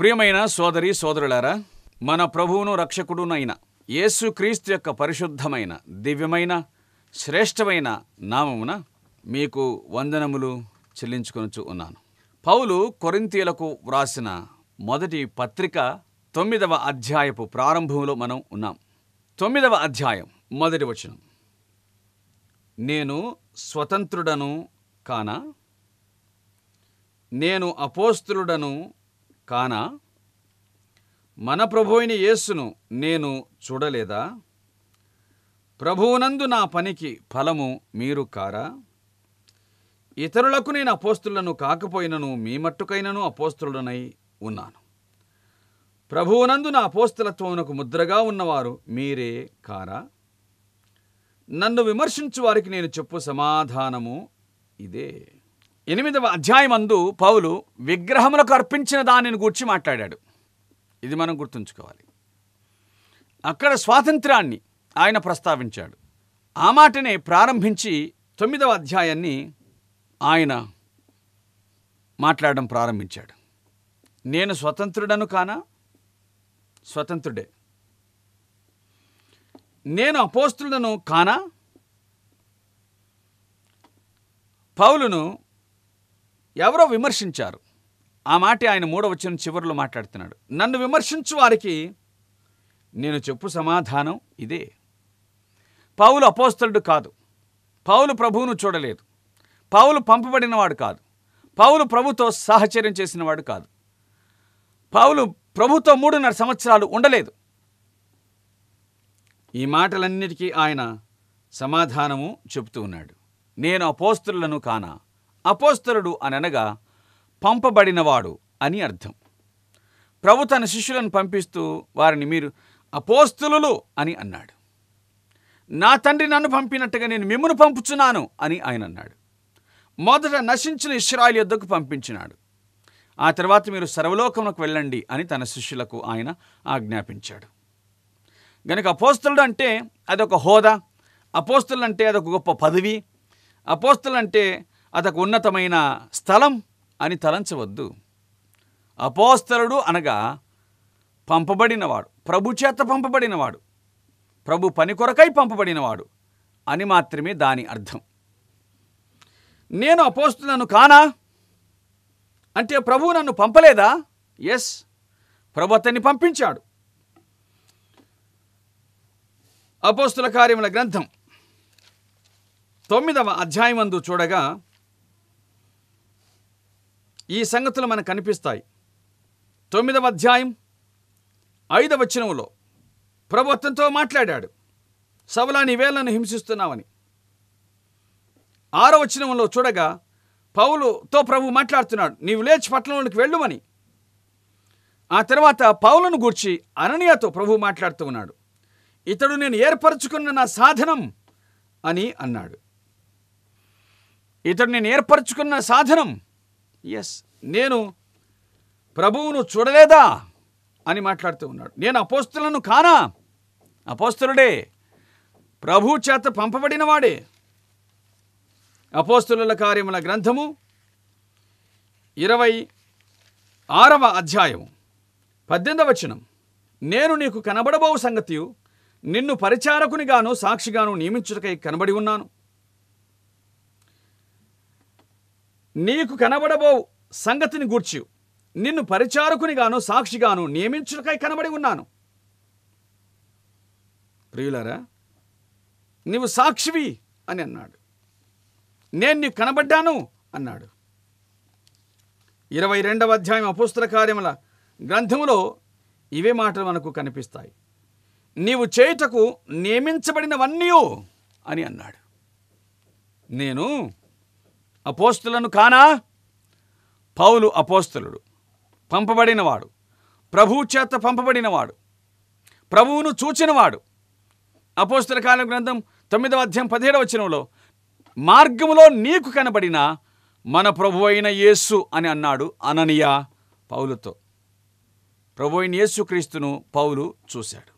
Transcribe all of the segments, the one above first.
ప్రియమైన సోదరి సోదరులారా, మన ప్రభువును రక్షకుడునైన యేసుక్రీస్తు యొక్క పరిశుద్ధమైన దివ్యమైన శ్రేష్టమైన నామమున మీకు వందనములు చెల్లించుకొనుచు ఉన్నాను. పౌలు కొరింథీయులకు వ్రాసిన మొదటి పత్రిక 9వ అధ్యాయపు ప్రారంభంలో మనం ఉన్నాం. 9వ అధ్యాయం మొదటి వచనం. నేను స్వతంత్రుడను కానా, నేను అపోస్తలుడను కానా, మన ప్రభువైన యేసును నేను చూడలేదా, ప్రభువునందు నా పనికి ఫలము మీరు కారా, ఇతరులకు నేను అపోస్తలులను కాకపోయినను మీ మట్టుకైనను అపోస్తలుడనై ఉన్నాను. ప్రభువునందు నా అపోస్తలత్వమునకు ముద్రగా ఉన్నవారు మీరే కారా, నన్ను విమర్శించు వారికి నేను చెప్పు సమాధానము ఇదే. 8వ అధ్యాయమందు పౌలు విగ్రహములకు అర్పించిన దానిని గూర్చి మాట్లాడాడు. ఇది మనం గుర్తుంచుకోవాలి. అక్కడ స్వాతంత్రాన్ని ఆయన ప్రస్తావించాడు. ఆ మాటనే ప్రారంభించి 9వ అధ్యాయాన్ని ఆయన మాట్లాడడం ప్రారంభించాడు. నేను స్వతంత్రుడను కానా, స్వతంత్రుడే. నేను అపోస్తలుడను కానా. పౌలును ఎవరో విమర్శించారు. ఆ మాట ఆయన 3వ వచనం చివరిలో మాట్లాడుతున్నాడు. నన్ను విమర్శించు వారికి నేను చెప్పు సమాధానం ఇదే. పౌలు అపోస్తలుడు కాదు. పౌలు ప్రభువును చూడలేదు. పౌలు పంపబడినవాడు కాదు. పౌలు ప్రభుతో సాహచర్యం చేసినవాడు కాదు. పౌలు ప్రభుతో 3.5 సంవత్సరాలు ఉండలేదు. ఈ మాటలన్నిటికీ ఆయన సమాధానము చెబుతూ ఉన్నాడు. నేను అపోస్తలులను కానా. అపోస్తలుడు అనగా పంపబడినవాడు అని అర్థం. ప్రభు తన శిష్యులను పంపిస్తూ వారిని మీరు అపోస్తలులు అని అన్నాడు. నా తండ్రి నన్ను పంపినట్టుగా నేను మిమ్మును పంపుచున్నాను అని ఆయన అన్నాడు. మొదట నశించిన ఇశ్రాయేలు యొద్దకు పంపించినాడు. ఆ తర్వాత మీరు సర్వలోకమునకు వెళ్ళండి అని తన శిష్యులకు ఆయన ఆజ్ఞాపించాడు. గనుక అపోస్తలుడు అంటే అదొక హోదా, అపోస్తలుడు అంటే అదొక గొప్ప పదవి, అపోస్తలుడు అంటే అదొక ఉన్నతమైన స్థలం అని తలంచవద్దు. అపోస్తలుడు అనగా పంపబడినవాడు, ప్రభు చేత పంపబడినవాడు, ప్రభు పని కొరకై పంపబడినవాడు అని మాత్రమే దాని అర్థం. నేను అపోస్తలులను కానా అంటే ప్రభువు నన్ను పంపలేదా? ఎస్, ప్రభు అతన్ని పంపించాడు. అపోస్తల కార్యముల గ్రంథం 9వ అధ్యాయమందు చూడగా ఈ సంగతులు మనకు కనిపిస్తాయి. 9వ అధ్యాయం 5వ వచనంలో ప్రభు అతనితో మాట్లాడాడు. సౌలా నీవేళ నన్ను హింసిస్తున్నావని. 6వ వచనంలో చూడగా పౌలుతో ప్రభు మాట్లాడుతున్నాడు, నీవు లేచి పట్టణంలోకి వెళ్ళుమని. ఆ తర్వాత పౌలును గూర్చి అననీయతో ప్రభు మాట్లాడుతూ ఉన్నాడు. ఇతడు నేను ఏర్పరచుకున్న నా సాధనం అని అన్నాడు. ఇతడు నేను ఏర్పరచుకున్న సాధనం. ఎస్, నేను ప్రభువును చూడలేదా అని మాట్లాడుతూ ఉన్నాడు. నేను అపోస్తలులను కానా. అపోస్తలుడే, ప్రభు చేత పంపబడిన వాడే. అపోస్తలుల కార్యముల గ్రంథము 26వ అధ్యాయం 18వ వచనం. నేను నీకు కనబడబోవు సంగతియు నిన్ను పరిచారకునిగాను సాక్షిగాను నియమించుటకై కనబడి ఉన్నాను. నీకు కనబడబో సంగతిని గూర్చి నిన్ను పరిచారకునిగాను సాక్షిగాను నియమించుటకై కనబడి ఉన్నాను. ప్రియులారా, నీవు సాక్షివి అని అన్నాడు. నేను నీకు కనబడ్డాను అన్నాడు. 22వ అధ్యాయం అపోస్తల కార్యముల గ్రంథములో ఇవే మాటలు మనకు కనిపిస్తాయి. నీవు చేయుటకు నియమించబడినవన్నీ అని అన్నాడు. నేను అపోస్తలులను కానా. పౌలు అపోస్తలుడు, పంపబడినవాడు, ప్రభువు చేత పంపబడినవాడు, ప్రభువును చూచినవాడు. అపోస్తల కార్యముల గ్రంథం 9వ అధ్యాయం 17వ వచనంలో మార్గములో నీకు కనబడిన మన ప్రభు అయిన యేసు అని అన్నాడు అననీయ పౌలుతో. ప్రభు అయిన యేసు క్రీస్తును పౌలు చూశాడు.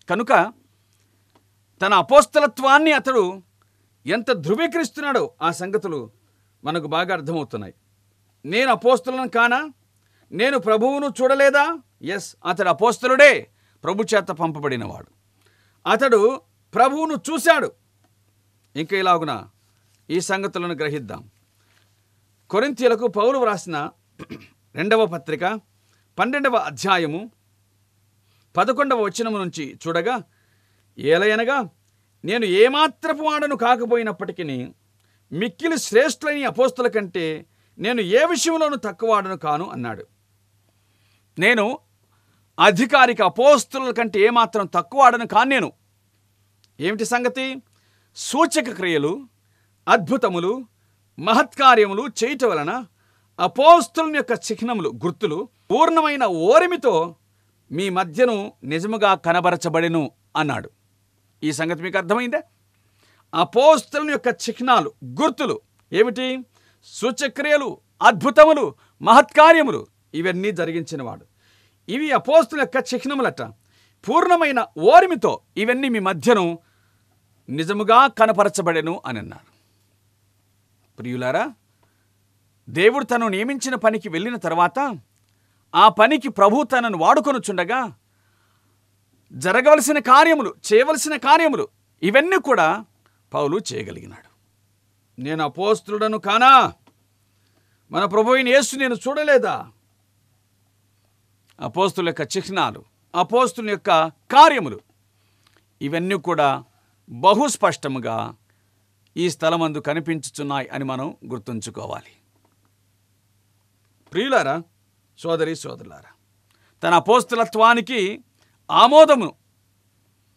కనుక తన అపోస్తలత్వాన్ని అతడు ఎంత ధృవీకరిస్తున్నాడో ఆ సంగతులు మనకు బాగా అర్థమవుతున్నాయి. నేను అపోస్తలులను కానా, నేను ప్రభువును చూడలేదా? ఎస్, అతడు అపోస్తలుడే, ప్రభు చేత పంపబడినవాడు. అతడు ప్రభువును చూశాడు. ఇంకా ఇలాగున ఈ సంగతులను గ్రహిద్దాం. కొరింథీయులకు పౌలు వ్రాసిన 2వ పత్రిక 12వ అధ్యాయము 11వ వచనము నుంచి చూడగా, ఏలయనగా నేను ఏమాత్రపు వాడను కాకపోయినప్పటికీ మిక్కిలి శ్రేష్ఠులైన అపోస్తల కంటే నేను ఏ విషయంలోనూ తక్కువ వాడను కాను అన్నాడు. నేను అధికారిక అపోస్తలుల కంటే ఏమాత్రం తక్కువ వాడను కాను. నేను ఏమిటి సంగతి? సూచక క్రియలు, అద్భుతములు, మహత్కార్యములు చేయటం వలన అపోస్తలుని యొక్క చిహ్నములు, గుర్తులు పూర్ణమైన ఓరిమితో మీ మధ్యను నిజముగా కనబరచబడెను అన్నాడు. ఈ సంగతి మీకు అర్థమైందా? అపోస్తలుని యొక్క చిహ్నాలు, గుర్తులు ఏమిటి? సూచక్రియలు, అద్భుతములు, మహత్కార్యములు ఇవన్నీ జరిగించినవాడు. ఇవి అపోస్తలుల యొక్క చిహ్నములట. పూర్ణమైన ఓరిమితో ఇవన్నీ మీ మధ్యను నిజముగా కనపరచబడెను అని అన్నారు. ప్రియులారా, దేవుడు తను నియమించిన పనికి వెళ్ళిన తర్వాత ఆ పనికి ప్రభు తనను వాడుకొనుచుండగా జరగవలసిన కార్యములు, చేయవలసిన కార్యములు ఇవన్నీ కూడా పౌలు చేయగలిగినాడు. నేను అపోస్తలుడను కానా? మన ప్రభువైన యేసు నేను చూడలేదా? అపోస్తలుల యొక్క చిహ్నాలు, అపోస్తలుల యొక్క కార్యములు ఇవన్నీ కూడా బహుస్పష్టముగా ఈ స్థలమందు కనిపించుచున్నాయి అని మనం గుర్తుంచుకోవాలి. ప్రియులారా, సోదరి సోదరులారా, తన అపోస్తలత్వానికి ఆమోదమును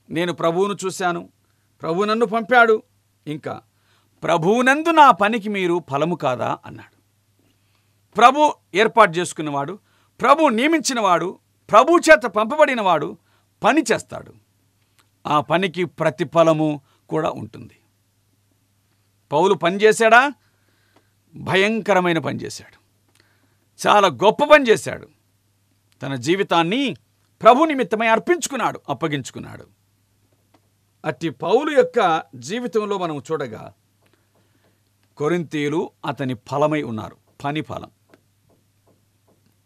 నేను ప్రభువును చూశాను, ప్రభువు నన్ను పంపాడు, ఇంకా ప్రభువునందు నా పనికి మీరు ఫలము కాదా అన్నాడు. ప్రభు ఏర్పాటు చేసుకున్నవాడు, ప్రభు నియమించినవాడు, ప్రభు చేత పంపబడినవాడు పని చేస్తాడు. ఆ పనికి ప్రతిఫలము కూడా ఉంటుంది. పౌలు పనిచేశాడా? భయంకరమైన పని చేశాడు. చాలా గొప్ప పని చేశాడు. తన జీవితాన్ని ప్రభు నిమిత్తమై అర్పించుకున్నాడు, అప్పగించుకున్నాడు. అట్టి పౌలు యొక్క జీవితంలో మనం చూడగా కొరింథీయులు అతని ఫలమై ఉన్నారు, పని ఫలం.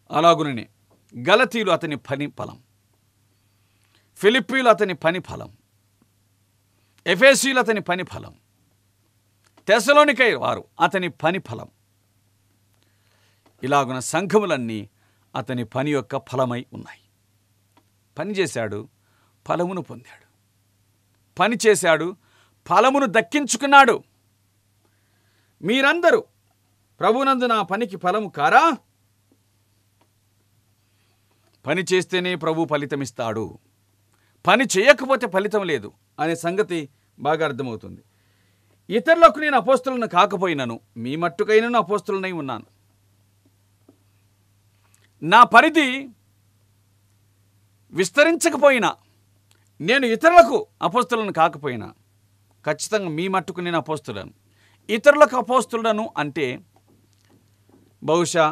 అలాగుననే గలతీయులు అతని పని ఫలం, ఫిలిప్పీలు అతని పని ఫలం, ఎఫెసీయులు అతని పని ఫలం, తెస్సలోనికై వారు అతని పని ఫలం. ఇలాగున సంఘములన్నీ అతని పని యొక్క ఫలమై ఉన్నాయి. పని చేశాడు, ఫలమును పొందాడు. పని చేశాడు, ఫలమును దక్కించుకున్నాడు. మీరందరూ ప్రభునందు నా పనికి ఫలము కారా? పని చేస్తేనే ప్రభు ఫలితమిస్తాడు, పని చేయకపోతే ఫలితం లేదు అనే సంగతి బాగా అర్థమవుతుంది. ఇతరులకు నేను అపోస్తలులను కాకపోయినను మీ మట్టుకైనను అపోస్తలునై ఉన్నాను. నా పరిధి విస్తరించకపోయినా, నేను ఇతరులకు అపోస్తలులను కాకపోయినా ఖచ్చితంగా మీ మట్టుకు నేను అపోస్తలులను. ఇతరులకు అపోస్తలులను అంటే బహుశా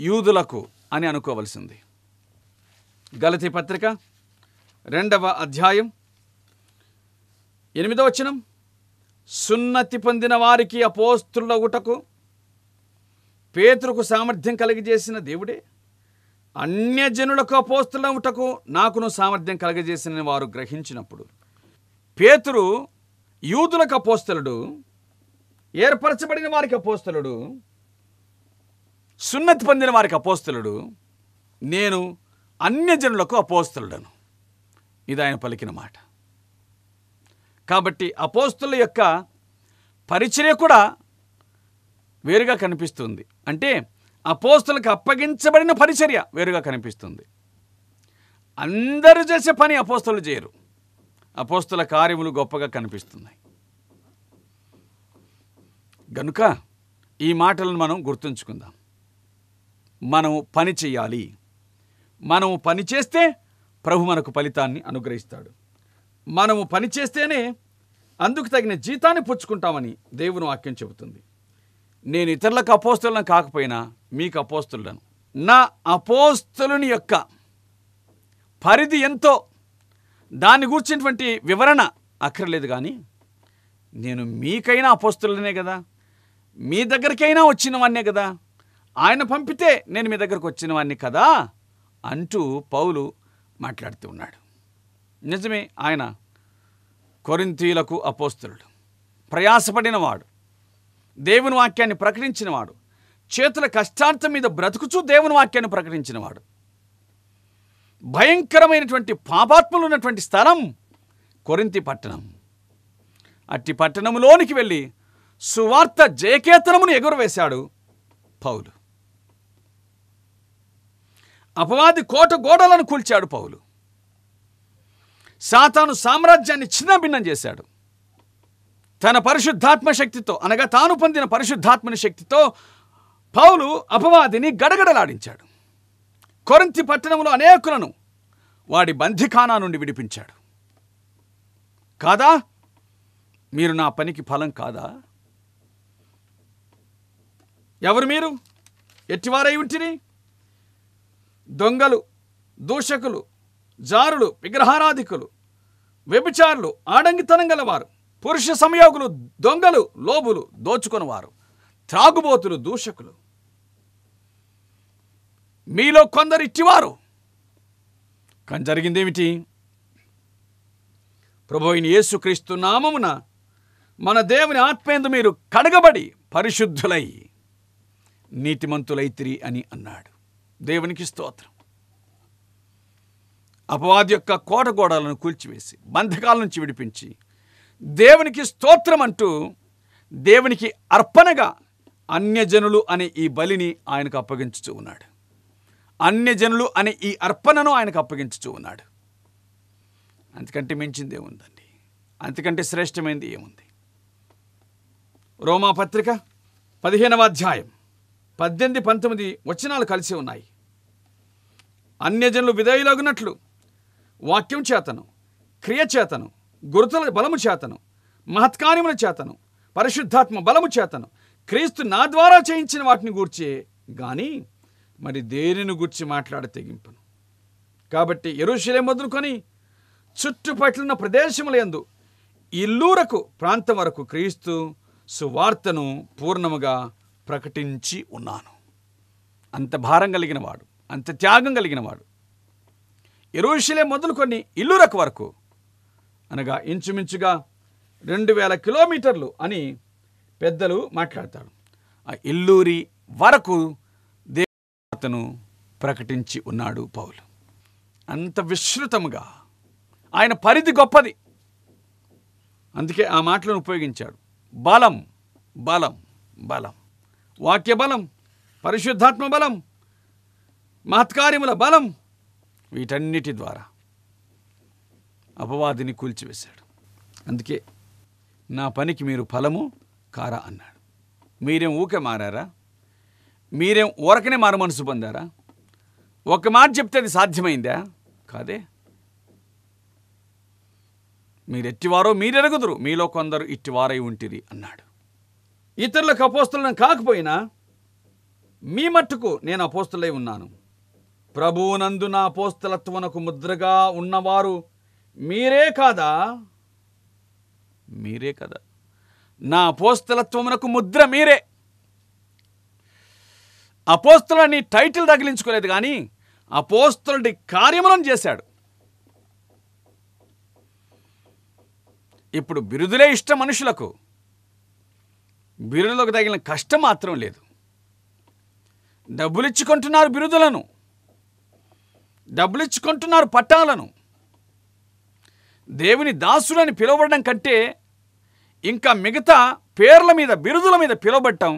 యూదులకు అని అనుకోవలసింది. గలతీ పత్రిక 2వ అధ్యాయం 8వ వచనం, సున్నతి పొందిన వారికి అపోస్తలులగుటకు పేతురుకు సామర్థ్యం కలిగజేసిన దేవుడే అన్యజనులకు అపోస్తలులగుటకు నాకును సామర్థ్యం కలగజేసిన వారు గ్రహించినప్పుడు. పేతురు యూదులకు అపోస్తలుడు, ఏర్పరచబడిన వారికి అపోస్తలుడు, సున్నతి పొందిన వారికి అపోస్తలుడు, నేను అన్యజనులకు అపోస్తలుడను. ఇది ఆయన పలికిన మాట. కాబట్టి అపోస్తలుల యొక్క పరిచర్య కూడా వేరుగా కనిపిస్తుంది. అంటే అపోస్తలులకు అప్పగించబడిన పరిచర్య వేరుగా కనిపిస్తుంది. అందరూ చేసే పని అపోస్తలులు చేయరు. అపోస్తల కార్యములు గొప్పగా కనిపిస్తున్నాయి. గనుక ఈ మాటలను మనం గుర్తుంచుకుందాం. మనము పని చేయాలి. మనము పని చేస్తే ప్రభు మనకు ఫలితాన్ని అనుగ్రహిస్తాడు. మనము పని చేస్తేనే అందుకు తగిన జీతాన్ని పుచ్చుకుంటామని దేవుని వాక్యం చెబుతుంది. నేను ఇతరులకు అపోస్తలులను కాకపోయినా మీకు అపోస్తలులను. నా అపోస్తలుని యొక్క పరిధి ఎంతో దాన్ని గూర్చినటువంటి వివరణ అక్కర్లేదు. కానీ నేను మీకైనా అపోస్తలునే కదా, మీ దగ్గరికైనా వచ్చినవన్నే కదా, ఆయన పంపితే నేను మీ దగ్గరకు వచ్చిన వాడిని కదా అంటూ పౌలు మాట్లాడుతూ ఉన్నాడు. నిజమే, ఆయన కొరింథీయులకు అపోస్తలుడు, ప్రయాసపడినవాడు, దేవుని వాక్యాన్ని ప్రకటించినవాడు, చేతుల కష్టార్థం మీద బ్రతుకుచూ దేవుని వాక్యాన్ని ప్రకటించినవాడు. భయంకరమైనటువంటి పాపాత్ములు ఉన్నటువంటి స్థలం కొరింథీ పట్టణం. అట్టి పట్టణంలోనికి వెళ్ళి సువార్త జయకేతనమును ఎగురవేశాడు పౌలు. అపవాది కోట గోడలను కూల్చాడు పౌలు. సాతాను సామ్రాజ్యాన్ని చిన్నభిన్నం చేశాడు. తన పరిశుద్ధాత్మ శక్తితో, అనగా తాను పొందిన పరిశుద్ధాత్మని శక్తితో పౌలు అపవాదిని గడగడలాడించాడు. కొరింథీ పట్టణంలో అనేకులను వాడి బంధిఖానా నుండి విడిపించాడు. కాదా? మీరు నా పనికి ఫలం కాదా? ఎవరు మీరు? ఎట్టివారై ఉంటిరి? దొంగలు, దూషకులు, జారులు, విగ్రహారాధికులు, వ్యభిచారులు, ఆడంగితనం గలవారు, పురుష సంయోగులు, దొంగలు, లోబులు, దోచుకొనివారు, త్రాగుబోతులు, దూషకులు. మీలో కొందరు ఇట్టివారు. కానీ జరిగిందేమిటి? ప్రభువైన యేసుక్రీస్తు నామమున మన దేవుని ఆత్మయందు మీరు కడగబడి పరిశుద్ధులై నీతిమంతులైతిరి అని అన్నాడు. దేవునికి స్తోత్రం. అపవాది యొక్క కోట గోడలను కూల్చివేసి బంధకాల నుంచి విడిపించి దేవునికి స్తోత్రం అంటూ దేవునికి అర్పణగా అన్యజనులు అనే ఈ బలిని ఆయనకు అప్పగించుతూ ఉన్నాడు. అన్యజనులు అనే ఈ అర్పణను ఆయనకు అప్పగించుతూ ఉన్నాడు. అంతకంటే మించింది ఏముందండి? అంతకంటే శ్రేష్టమైనది ఏముంది? రోమాపత్రిక 15వ అధ్యాయం 18-19 వచనాలు కలిసి ఉన్నాయి. అన్యజనులు విధేయులగునట్లు వాక్యం చేతను, క్రియ చేతను, గురుతుల బలము చేతను, మహత్కార్యముల చేతను, పరిశుద్ధాత్మ బలము చేతను క్రీస్తు నా ద్వారా చేయించిన వాటిని గూర్చే గాని మరి దేనిని గూర్చి మాట్లాడ తెగింపను. కాబట్టి యెరూషలేము మొదలుకొని చుట్టుపట్లున్న ప్రదేశములందు ఇల్లూరకు ప్రాంతం వరకు క్రీస్తు సువార్తను పూర్ణముగా ప్రకటించి ఉన్నాను. అంత భారం కలిగిన వాడు, అంత త్యాగం కలిగిన వాడు. యెరూషలేము మొదలుకొని ఇల్లూరకు వరకు, అనగా ఇంచుమించుగా 2000 కిలోమీటర్లు అని పెద్దలు మాట్లాడతారు. ఆ ఇల్లూరి వరకు దేవుని ప్రకటించి ఉన్నాడు పౌలు. అంత విస్తృతముగా ఆయన పరిధి గొప్పది. అందుకే ఆ మాటలను ఉపయోగించాడు. బలం, బలం, బలం, వాక్య బలం, పరిశుద్ధాత్మ బలం, మహత్కార్యముల బలం, వీటన్నిటి ద్వారా అపవాదిని కూల్చివేశాడు. అందుకే నా పనికి మీరు ఫలము కారా అన్నాడు. మీరేం ఊకే మారారా? మీరేం ఊరకనే మారు మనసు పొందారా? ఒక మాట చెప్తే అది సాధ్యమైందా? కాదే. మీరెట్టివారో మీరెరుగుదురు, మీలో కొందరు ఇట్టివారై ఉంటిరి అన్నాడు. ఇతరులకు అపోస్తలులను కాకపోయినా మీ మట్టుకు నేను అపోస్తలై ఉన్నాను. ప్రభువునందు నా అపోస్తలత్వమునకు ముద్రగా ఉన్నవారు మీరే కాదా? మీరే కదా. నా అపోస్తలత్వమునకు ముద్ర మీరే. అపోస్తలుని టైటిల్ తగిలించుకోలేదు, కానీ అపోస్తలుడి కార్యములను చేశాడు. ఇప్పుడు బిరుదులే ఇష్టం మనుషులకు. బిరుదులకు తగిలిన కష్టం మాత్రం లేదు. డబ్బులిచ్చుకుంటున్నారు బిరుదులను, డబ్బులిచ్చుకుంటున్నారు పట్టాలను. దేవుని దాసులని పిలువబడడం కంటే ఇంకా మిగతా పేర్ల మీద, బిరుదుల మీద పిలువబడటం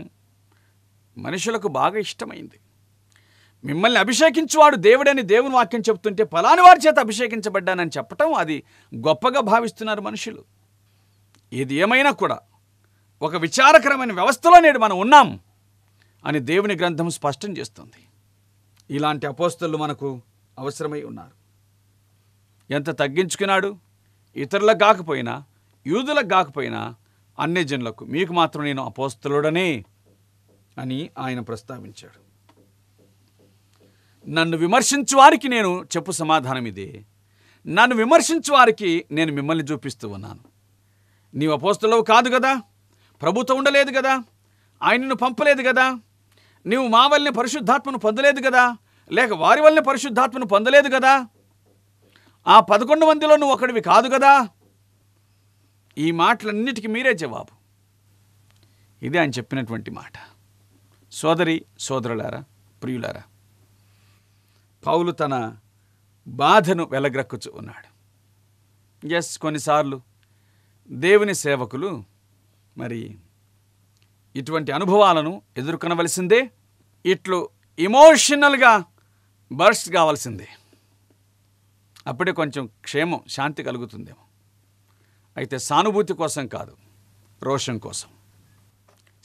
మనుషులకు బాగా ఇష్టమైంది. మిమ్మల్ని అభిషేకించువాడు దేవుడని దేవుని వాక్యం చెప్తుంటే ఫలాని వారి చేత అభిషేకించబడ్డానని చెప్పటం అది గొప్పగా భావిస్తున్నారు మనుషులు. ఏది ఏమైనా కూడా ఒక విచారకరమైన వ్యవస్థలో నేడు మనం ఉన్నాం అని దేవుని గ్రంథం స్పష్టం చేస్తుంది. ఇలాంటి అపోస్తలు మనకు అవసరమై ఉన్నారు. ఎంత తగ్గించుకున్నాడు? ఇతరులకు కాకపోయినా, యూదులకు కాకపోయినా, అన్యజనులకు మీకు మాత్రం నేను అపోస్తలుడనే అని ఆయన ప్రస్తావించాడు. నన్ను విమర్శించు వారికి నేను చెప్పు సమాధానం ఇదే. నన్ను విమర్శించు వారికి నేను మిమ్మల్ని చూపిస్తూ ఉన్నాను. నీవు అపోస్తలువు కాదు కదా, ప్రభుతో ఉండలేదు కదా, ఆయనను పంపలేదు కదా, నీవు మా వల్లనే పరిశుద్ధాత్మను పొందలేదు కదా, లేక వారి వల్లనే పరిశుద్ధాత్మను పొందలేదు కదా, ఆ 11 మందిలో నువ్వు ఒకడివి కాదు కదా. ఈ మాటలన్నిటికీ మీరే జవాబు. ఇది ఆయన చెప్పినటువంటి మాట. సోదరి సోదరులారా, ప్రియులారా, పౌలు తన బాధను వెలగ్రక్కుచు ఉన్నాడు. కొన్నిసార్లు దేవుని సేవకులు మరి ఇటువంటి అనుభవాలను ఎదుర్కొనవలసిందే. ఇట్లు ఎమోషనల్గా బర్స్ట్ కావాల్సిందే. అప్పుడే కొంచెం క్షేమం, శాంతి కలుగుతుందేమో. అయితే సానుభూతి కోసం కాదు, రోషం కోసం.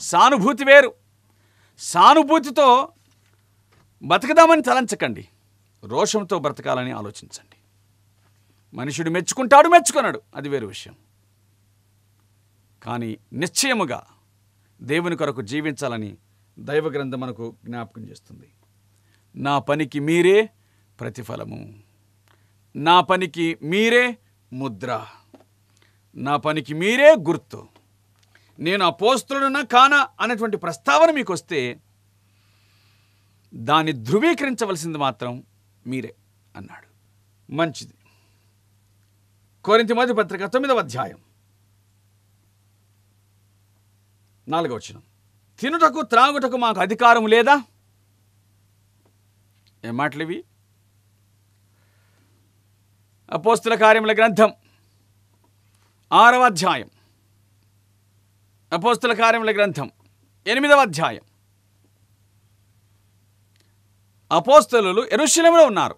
సానుభూతి వేరు. సానుభూతితో బతకదామని తలంచకండి, రోషంతో బ్రతకాలని ఆలోచించండి. మనుషుడు మెచ్చుకుంటాడు, మెచ్చుకున్నాడు, అది వేరు విషయం. కానీ నిశ్చయముగా దేవుని కొరకు జీవించాలని దైవ గ్రంథం మనకు జ్ఞాపకం చేస్తుంది. నా పనికి మీరే ప్రతిఫలము, నా పనికి మీరే ముద్ర, నా పనికి మీరే గుర్తు. నేను అపోస్తలుడనా కానా అనేటువంటి ప్రస్తావన మీకు వస్తే దాన్ని ధృవీకరించవలసింది మాత్రం మీరే అన్నాడు. మంచిది. కొరింథీ మొదటి పత్రిక 9వ అధ్యాయం 4వ వచనం. తినుటకు త్రాగుటకు మాకు అధికారం లేదా? ఏం మాటలు ఇవి? అపోస్తల కార్యముల గ్రంథం 6వ అధ్యాయం, అపోస్తల కార్యముల గ్రంథం 8వ అధ్యాయం. అపోస్తలులు యెరూషలేములో ఉన్నారు.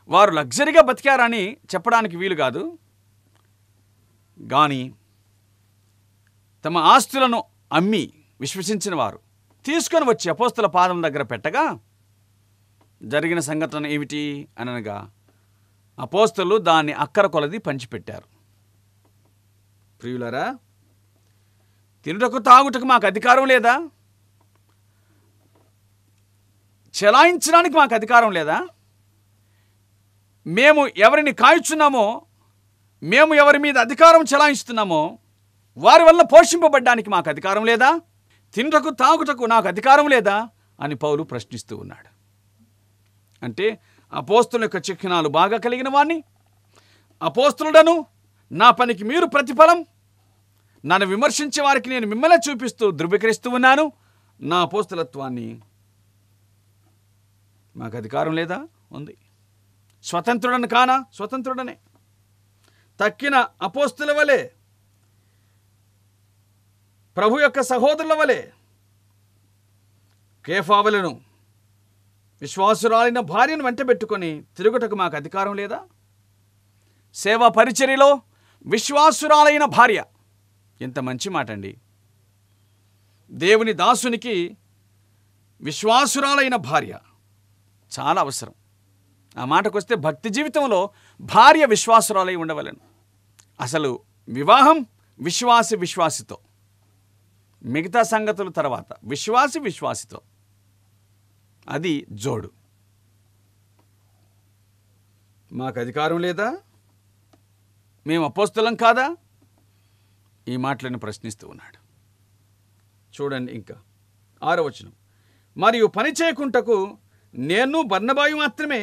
వారు లగ్జరీగా బతికారని చెప్పడానికి వీలు కాదు, కానీ తమ ఆస్తులను అమ్మి విశ్వసించిన వారు తీసుకొని వచ్చి అపోస్తల పాదం దగ్గర పెట్టగా జరిగిన సంఘటన ఏమిటి అనగా, అపోస్తలు దాన్ని అక్కర కొలది పంచిపెట్టారు. ప్రియులరా, తినుటకు తాగుటకు మాకు అధికారం లేదా? చెలాయించడానికి మాకు అధికారం లేదా? మేము ఎవరిని కాయుచున్నామో, మేము ఎవరి మీద అధికారం చెలాయిస్తున్నామో వారి వల్ల పోషింపబడ్డానికి మాకు అధికారం లేదా? తినుటకు తాగుటకు నాకు అధికారం లేదా అని పౌలు ప్రశ్నిస్తూ ఉన్నాడు. అంటే అపోస్తుల యొక్క చిహ్నాలు బాగా కలిగిన వాణ్ణి, అపోస్తులుడను, నా పనికి మీరు ప్రతిఫలం, నన్ను విమర్శించే వారికి నేను మిమ్మల్ని చూపిస్తూ ధృవీకరిస్తూ ఉన్నాను. నా అపోస్తులత్వాన్ని మాకు అధికారం లేదా? ఉంది. స్వతంత్రుడను కానా? స్వతంత్రుడనే. తక్కిన అపోస్తుల వలె, ప్రభు యొక్క సహోదరుల వలె కేఫావలను విశ్వాసురాలైన భార్యను వెంటబెట్టుకొని తిరుగుటకు మాకు అధికారం లేదా? సేవా పరిచర్యలో విశ్వాసురాలైన భార్య, ఎంత మంచి మాట అండి. దేవుని దాసునికి విశ్వాసురాలైన భార్య చాలా అవసరం. ఆ మాటకు వస్తే భక్తి జీవితంలో భార్య విశ్వాసురాలై ఉండవలను. అసలు వివాహం విశ్వాసితో, మిగతా సంగతుల తర్వాత విశ్వాసితో, అది జోడు. మాకు అధికారం లేదా? మేము అపోస్తలం కాదా? ఈ మాటలను ప్రశ్నిస్తూ ఉన్నాడు. చూడండి ఇంకా 6వ వచనం. మరియు పని చేయకుంటకు నేను బర్నబాయు మాత్రమే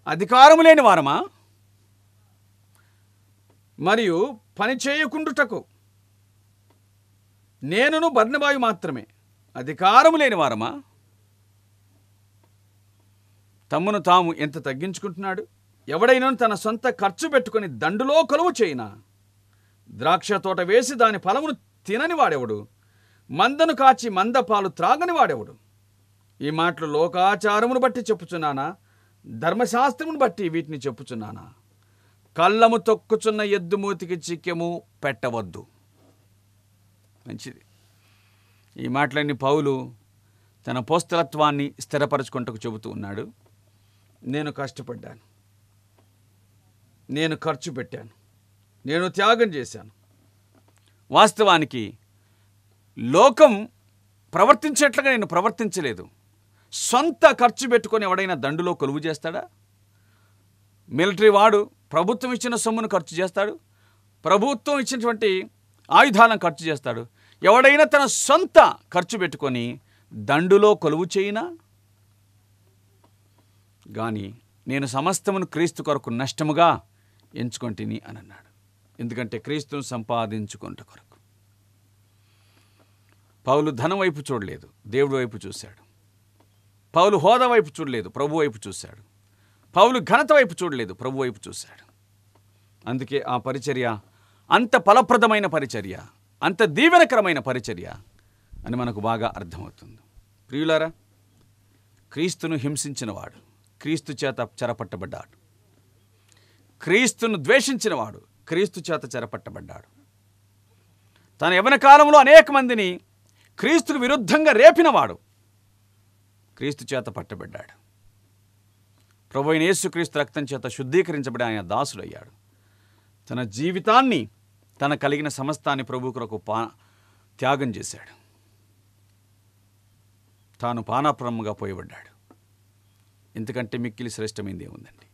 అధికారము లేని వారమా? మరియు పని చేయకుండుటకు నేనును బర్నబాయు మాత్రమే అధికారము లేని వారమా? తమ్మును తాము ఎంత తగ్గించుకుంటున్నాడు. ఎవడైనా తన సొంత ఖర్చు పెట్టుకొని దండులో కొలువు చేయినా, ద్రాక్ష తోట వేసి దాని ఫలమును తినని వాడెవడు? మందను కాచి మంద పాలు త్రాగని వాడెవడు? ఈ మాటలు లోకాచారమును బట్టి చెప్పుచున్నానా, ధర్మశాస్త్రమును బట్టి వీటిని చెప్పుచున్నానా? కళ్ళము తొక్కుచున్న ఎద్దు మూతికి చిక్కెము పెట్టవద్దు. మంచిది. ఈ మాటలన్నీ పౌలు తన అపోస్తలత్వాన్ని స్థిరపరచుకుంటూ చెబుతూ ఉన్నాడు. నేను కష్టపడ్డాను, నేను ఖర్చు పెట్టాను, నేను త్యాగం చేశాను. వాస్తవానికి లోకం ప్రవర్తించేట్లుగా నేను ప్రవర్తించలేదు. సొంత ఖర్చు పెట్టుకొని ఎవడైనా దండులో కొలువు చేస్తాడా? మిలిటరీ వాడు ప్రభుత్వం ఇచ్చిన సొమ్మును ఖర్చు చేస్తాడు, ప్రభుత్వం ఇచ్చినటువంటి ఆయుధాలను ఖర్చు చేస్తాడు. ఎవడైనా తన సొంత ఖర్చు పెట్టుకొని దండులో కొలువు చేయినా గాని నేను సమస్తమును క్రీస్తు కొరకు నష్టముగా ఎంచుకొంటిని అని అన్నాడు. ఎందుకంటే క్రీస్తును సంపాదించుకొనుట కొరకు. పౌలు ధనం వైపు చూడలేదు, దేవుడి వైపు చూశాడు. పౌలు హోదా వైపు చూడలేదు, ప్రభు వైపు చూశాడు. పౌలు ఘనత వైపు చూడలేదు, ప్రభు వైపు చూశాడు. అందుకే ఆ పరిచర్య అంత ఫలప్రదమైన పరిచర్య, అంత దీవెనకరమైన పరిచర్య అని మనకు బాగా అర్థమవుతుంది. ప్రియులారా, క్రీస్తును హింసించినవాడు క్రీస్తు చేత చెరపట్టబడ్డాడు. క్రీస్తును ద్వేషించినవాడు క్రీస్తు చేత చెరపట్టబడ్డాడు. తన యవ్వన కాలంలో అనేక మందిని క్రీస్తుకు విరుద్ధంగా రేపినవాడు క్రీస్తు చేత పట్టబడ్డాడు. ప్రభు అయిన యేసుక్రీస్తు రక్తం చేత శుద్ధీకరించబడి ఆయన దాసుడయ్యాడు. తన జీవితాన్ని, తన కలిగిన సమస్తాన్ని ప్రభు కొరకు త్యాగం చేశాడు. తాను పానాప్రముగా పోయబడ్డాడు. ఎందుకంటే మిక్కిలి శ్రేష్టమైంది ఏముందండి?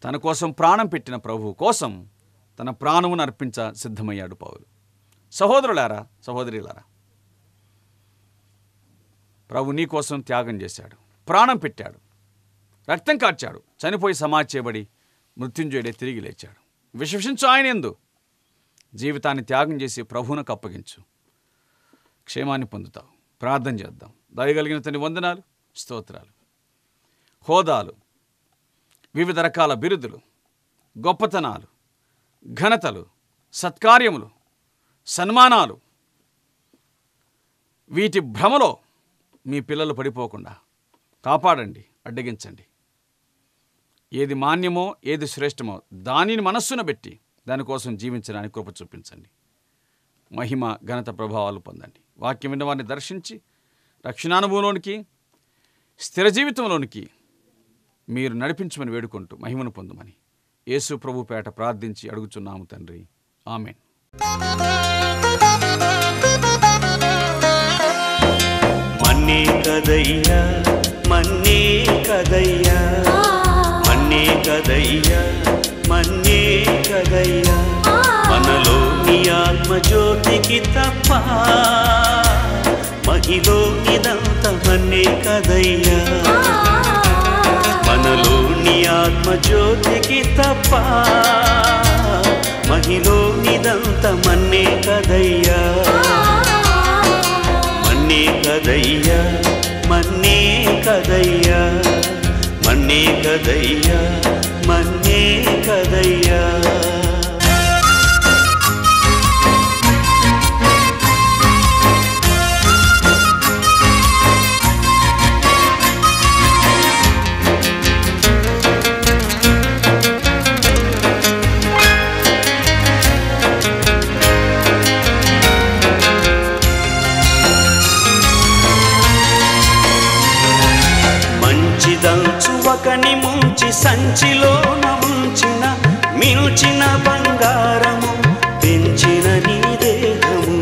తన కోసం ప్రాణం పెట్టిన ప్రభు కోసం తన ప్రాణమును అర్పించ సిద్ధమయ్యాడు పౌలు. సహోదరులారా, సహోదరులారా, ప్రభు నీ కోసం త్యాగం చేశాడు, ప్రాణం పెట్టాడు, రక్తం కార్చాడు, చనిపోయి సమాధి చేయబడి మృత్యుంజయుడే తిరిగి లేచాడు. విశ్వసించు ఆయన యందు, జీవితాన్ని త్యాగం చేసి ప్రభువునకు అప్పగించు, క్షేమాన్ని పొందుతావు. ప్రార్థన చేద్దాం. దయగలిగిన తండ్రి వందనాలు, స్తోత్రాలు. హోదాలు, వివిధ రకాల బిరుదులు, గొప్పతనాలు, ఘనతలు, సత్కార్యములు, సన్మానాలు, వీటి భ్రమలో మీ పిల్లలు పడిపోకుండా కాపాడండి, అడ్డగించండి. ఏది మాన్యమో, ఏది శ్రేష్టమో దానిని మనస్సున పెట్టి దానికోసం జీవించడానికి కృప చూపించండి. మహిమ, ఘనత, ప్రభావాలు పొందండి. వాక్యం విన్న వారిని దర్శించి రక్షణానుభవంలోనికి, స్థిర జీవితంలోనికి మీరు నడిపించమని వేడుకుంటూ మహిమను పొందమని యేసు ప్రభు పేట ప్రార్థించి అడుగుచున్నాము తండ్రి. ఆమేన్. మన్నే కదయ్యా, మన్నే కదయ్యా, మన్నే కదయ్యా, మన్నే కదయ్యా, మనలో నీ ఆత్మజ్యోతికి తప్ప మహిలో నిదంత మన్నే కదయ్యా, మనలో నీ ఆత్మజ్యోతికి తప్ప మహిలో నిదంత మన్నే కదయ్యా, మన్నే కదయ్యా, మన్నే కదయ్యా, మన్నే కదయ్యా, మన్నే కదయ్యా. దంచువకని ముంచి సంచిలోన ఉంచిన మిల్చిన బంగారము పెంచిన నీ దేహము,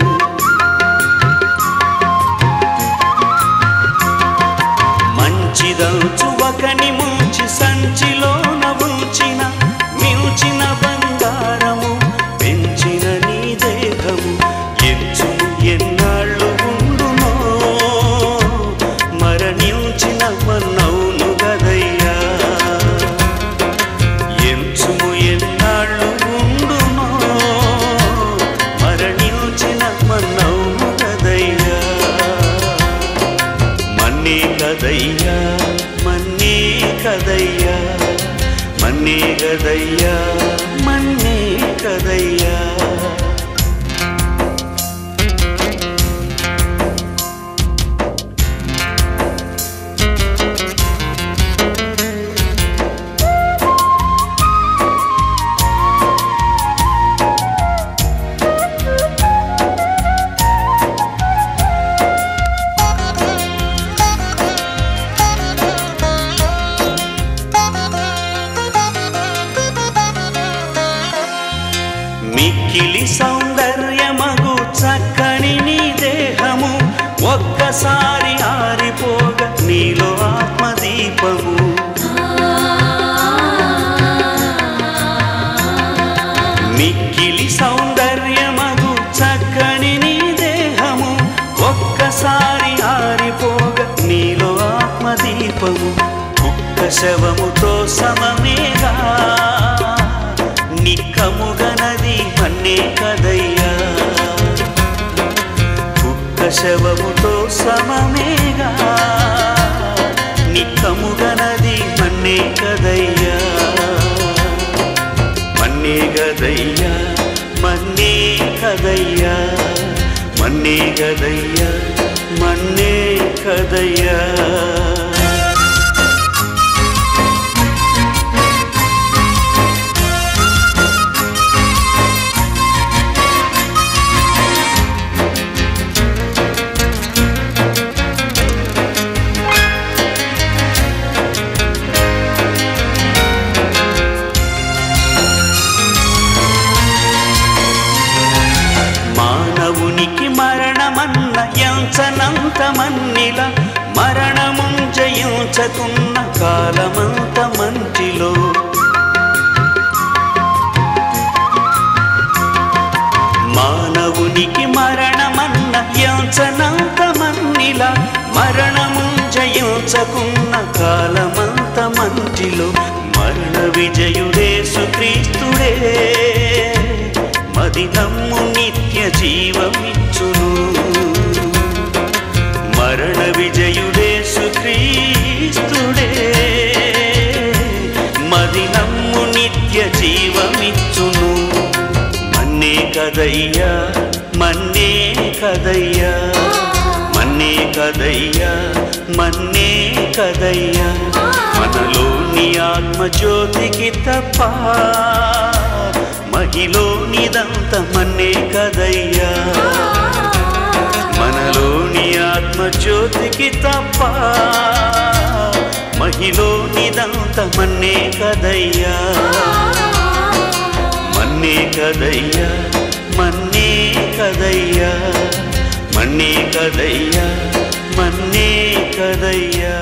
మంచి దంచువకని ముంచి సంచిలోన ఉంచిన మిల్చిన బంగారము పెంచిన నీ దేహము, ఎంచుము ఎన్నాళ్ళు ఉండునో మరణించిన మన్నౌను గదయ్యా, ఎంచుము ఎన్నాళ్ళు ఉండునో మరణించిన మన్నౌను గదయ్యా, మన్నే కదయ్యా, మన్నే కదయ్యా, మన్నే కదయ్యా, మన్నే కదయ్యా. మిక్కిలి సౌందర్యమగు చక్కని నీ దేహము ఒక్కసారి ఆరిపోగ నీలో ఆత్మదీపము, మిక్కిలి సౌందర్యమగు చక్కని నీ దేహము ఒక్కసారి శవముతో సమమేగా నిక్కముగనది మన్నే కదయ్యా కుక్క శవముతో సమమేగా నిక్కముగనది మన్నే కదయ్యా మన్నే గదయ్యా మన్నే కదయ్యా మన్నే గదయ్యా మన్నే కదయ్యా మానవునికి మరణమన్న ఎంచనంత మన్నిల మరణము జయించకున్న కాలమంత మంచిలో మానవునికి మరణమన్న ఎంచనంత మన్నిల మరణము జయించకున్న కాలమంత మంచిలో మరణ విజయుడేసు క్రీస్తుడే మది నమ్ము నిత్య జీవమిచ్చును మరణ విజయుడేసు క్రీస్తుడే మది నమ్ము నిత్య జీవమిచ్చును మన్నే కదయ్యా మన్నే కదయ్యా మన్నే కదయ్యా మన్నే కదయ్యా మనలోని ఆత్మజ్యోతికి తప్ప మహిలోనిదంత మన్నే కదయ్యా మనలోని ఆత్మజ్యోతికి తప్ప మహిలోనిదంత మన్నే కదయ్యా మన్నే కదయ్యా మన్నే కదయ్యా మన్నే కదయ్యా మన్నే కదయ్యా